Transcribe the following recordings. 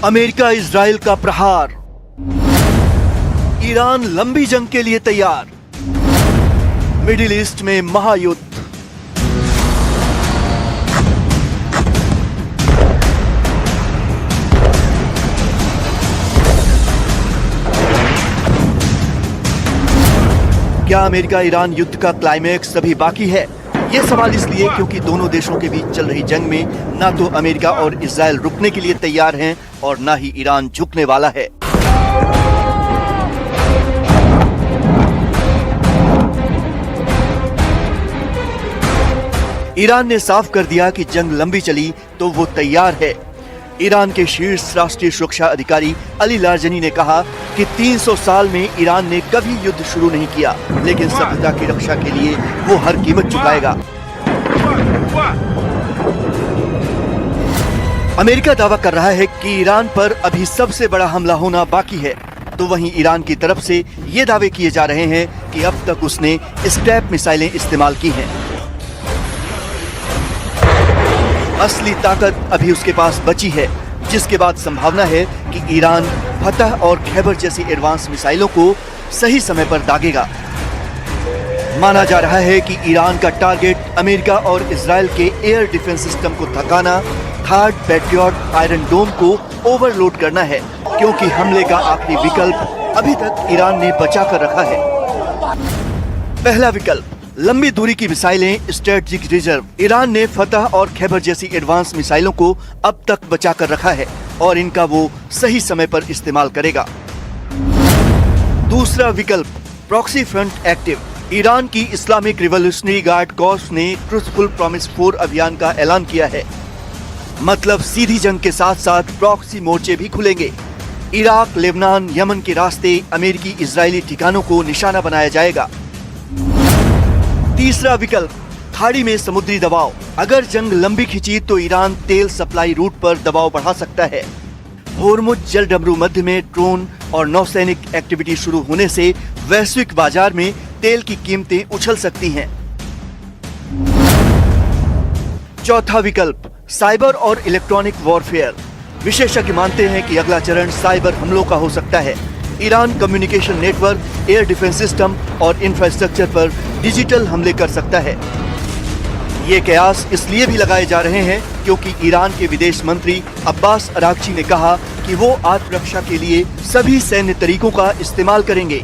America Israel का प्रहार, Iran लंबी जंग के लिए तैयार, मिडिल ईस्ट में महायुद्ध। क्या अमेरिका ईरान युद्ध का क्लाइमैक्स अभी बाकी है? ये सवाल इसलिए क्योंकि दोनों देशों के बीच चल रही जंग में ना तो अमेरिका और इजराइल रुकने के लिए तैयार हैं और ना ही ईरान झुकने वाला है। ईरान ने साफ कर दिया कि जंग लंबी चली तो वो तैयार है। ईरान के शीर्ष राष्ट्रीय सुरक्षा अधिकारी अली लारजनी ने कहा कि 300 साल में ईरान ने कभी युद्ध शुरू नहीं किया, लेकिन सभ्यता की रक्षा के लिए वो हर कीमत चुकाएगा। अमेरिका दावा कर रहा है कि ईरान पर अभी सबसे बड़ा हमला होना बाकी है, तो वहीं ईरान की तरफ से ये दावे किए जा रहे हैं कि अब तक उसने स्क्रैप मिसाइलें इस्तेमाल की हैं। असली ताकत अभी उसके पास बची है, जिसके बाद संभावना है कि ईरान फतह और खैबर जैसी एडवांस मिसाइलों को सही समय पर दागेगा। माना जा रहा है कि ईरान का टारगेट अमेरिका और इजराइल के एयर डिफेंस सिस्टम को थकाना, थर्ड पैट्रियट आयरन डोम को ओवरलोड करना है, क्योंकि हमले का आखिरी विकल्प अभी तक ईरान ने बचा कर रखा है। पहला विकल्प, लंबी दूरी की मिसाइलें, स्ट्रेटेजिक रिजर्व। ईरान ने फतह और खैबर जैसी एडवांस मिसाइलों को अब तक बचा कर रखा है और इनका वो सही समय पर इस्तेमाल करेगा। दूसरा विकल्प, प्रॉक्सी फ्रंट एक्टिव। ईरान की इस्लामिक रिवॉल्यूशनरी गार्ड कॉर्प्स ने ट्रूथफुल प्रॉमिस 4 अभियान का ऐलान किया है। मतलब सीधी जंग के साथ साथ प्रॉक्सी मोर्चे भी खुलेंगे। इराक, लेबनान, यमन के रास्ते अमेरिकी इजरायली ठिकानों को निशाना बनाया जाएगा। तीसरा विकल्प, खाड़ी में समुद्री दबाव। अगर जंग लंबी खिंची तो ईरान तेल सप्लाई रूट पर दबाव बढ़ा सकता है। होर्मुज जलडमरू मध्य में ड्रोन और नौसैनिक एक्टिविटी शुरू होने से वैश्विक बाजार में तेल की कीमतें उछल सकती हैं। चौथा विकल्प, साइबर और इलेक्ट्रॉनिक वॉरफेयर। विशेषज्ञ मानते हैं कि अगला चरण साइबर हमलों का हो सकता है। Iran communication network, air defence system और इंफ्रास्ट्रक्चर पर डिजिटल हमले कर सकता है। ये कयास इसलिए भी लगाए जा रहे हैं क्योंकि ईरान के विदेश मंत्री अब्बास अरागची ने कहा कि वो आत्मरक्षा के लिए सभी सैन्य तरीकों का इस्तेमाल करेंगे।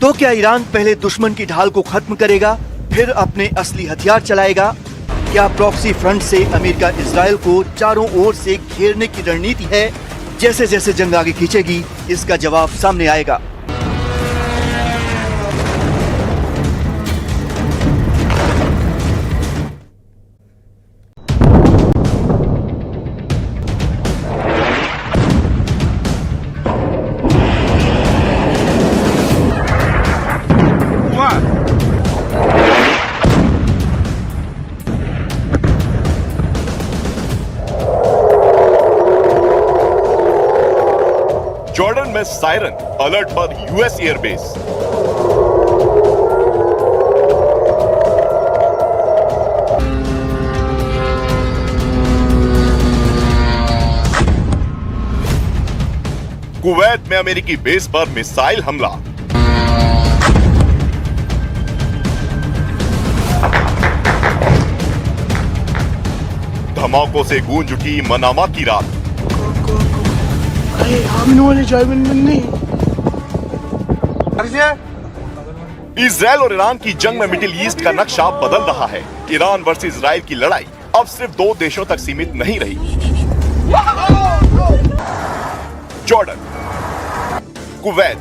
तो क्या ईरान पहले दुश्मन की ढाल को खत्म करेगा, फिर अपने असली हथियार चलाएगा? क्या प्रॉक्सी फ्रंट से अमेरिका इजराइल को चारों ओर से घेरने की रणनीति है? जैसे जैसे जंग आगे खींचेगी इसका जवाब सामने आएगा। जॉर्डन में सायरन अलर्ट पर यूएस एयरबेस। कुवैत में अमेरिकी बेस पर मिसाइल हमला। धमाकों से गूंज उठी मनामा की रात। इजराइल और ईरान की जंग में मिडिल ईस्ट का नक्शा बदल रहा है। ईरान वर्सेस इजराइल की लड़ाई अब सिर्फ 2 देशों तक सीमित नहीं रही। Jordan, Kuwait,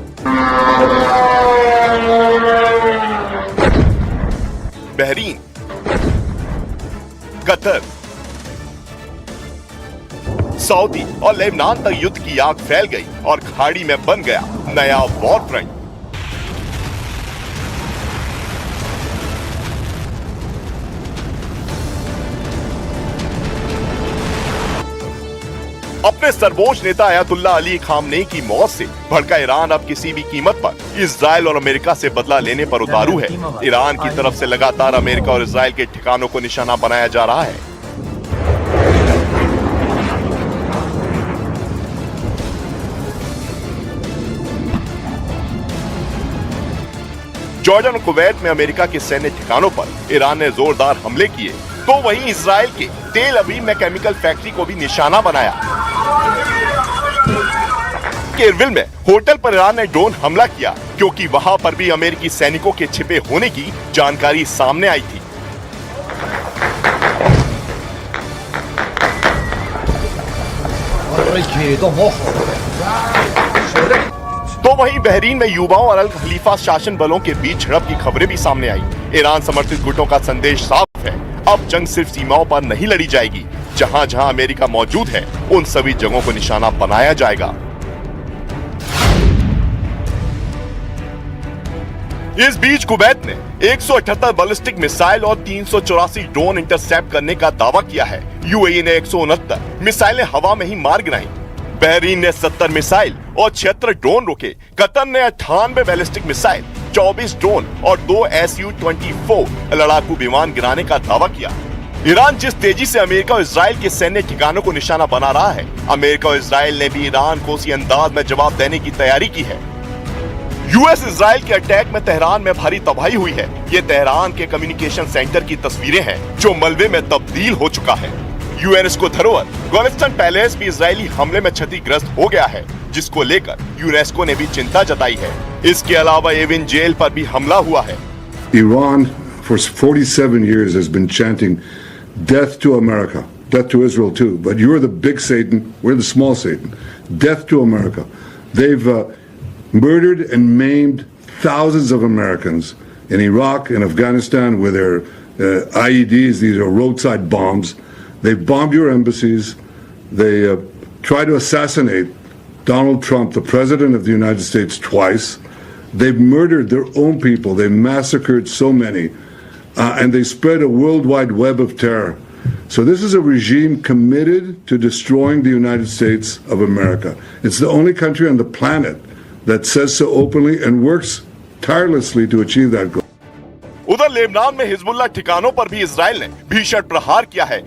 Bahrain, Qatar, Saudi और लेबनान तक युद्ध की आग फैल गई और खाड़ी में बन गया नया वॉर फ्रंट। अपने सर्वोच्च नेता अयातुल्ला अली खामनेई की मौत से भड़का ईरान अब किसी भी कीमत पर इजराइल और अमेरिका से बदला लेने पर उतारू है। ईरान की तरफ से लगातार अमेरिका और इजराइल के ठिकानों को निशाना बनाया जा रहा है। जॉर्डन और कुवैत में अमेरिका के सैन्य ठिकानों पर ईरान ने जोरदार हमले किए, तो वहीं इजराइल के तेल अवीव में केमिकल फैक्ट्री को भी निशाना बनाया। केरविल में होटल पर ईरान ने ड्रोन हमला किया क्योंकि वहां पर भी अमेरिकी सैनिकों के छिपे होने की जानकारी सामने आई थी। तो वहीं बहरीन में युवाओं और अल खलीफा शासन बलों के बीच झड़प की खबरें भी सामने आई। ईरान समर्थित गुटों का संदेश साफ है, अब जंग सिर्फ सीमाओं पर नहीं लड़ी जाएगी, जहां जहां अमेरिका मौजूद है उन सभी जगहों को निशाना बनाया जाएगा। इस बीच कुवैत ने 178 बैलिस्टिक मिसाइल और 384 ड्रोन इंटरसेप्ट करने का दावा किया है। यूएई ने 169 मिसाइलें हवा में ही मार गिराई। बहरीन ने 70 मिसाइल और 76 ड्रोन रोके। कतर ने 98 बैलिस्टिक मिसाइल, 24 ड्रोन और 2 Su-24 लड़ाकू विमान गिराने का दावा किया। ईरान जिस तेजी से अमेरिका और इजराइल के सैन्य ठिकानों को निशाना बना रहा है, अमेरिका और इजराइल ने भी ईरान को उसी अंदाज में जवाब देने की तैयारी की है। यूएस इजराइल के अटैक में तेहरान में भारी तबाही हुई है। ये तेहरान के कम्युनिकेशन सेंटर की तस्वीरें हैं जो मलबे में तब्दील हो चुका है। यूनेस्को धरोहर गोलस्टन पैलेस भी इजरायली हमले में क्षतिग्रस्त हो गया है, जिसको लेकर यूनेस्को ने भी चिंता जताई है। इसके अलावा एविन जेल पर भी हमला हुआ है। Iran for 47 years has been chanting death to America, death to Israel too, but you're the big Satan, we're the small Satan. Death to America. They've murdered and maimed thousands of Americans in Iraq and Afghanistan with their IEDs, these are roadside bombs. They bombed your embassies. They tried to assassinate Donald Trump, the President of the United States, twice. They've murdered their own people. They massacred so many. And they spread a worldwide web of terror. So this is a regime committed to destroying the United States of America. It's the only country on the planet that says so openly and works tirelessly to achieve that goal. उधर Lebanon में Hezbollah ठिकानों पर भी Israel ने भीषण प्रहार किया है।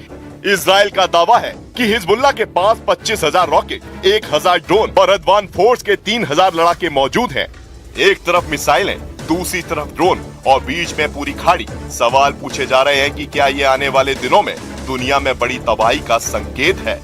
इजराइल का दावा है कि हिजबुल्लाह के पास 25,000 रॉकेट, 1,000 ड्रोन और अदवान फोर्स के 3,000 लड़ाके मौजूद हैं। एक तरफ मिसाइलें, दूसरी तरफ ड्रोन और बीच में पूरी खाड़ी। सवाल पूछे जा रहे हैं कि क्या ये आने वाले दिनों में दुनिया में बड़ी तबाही का संकेत है।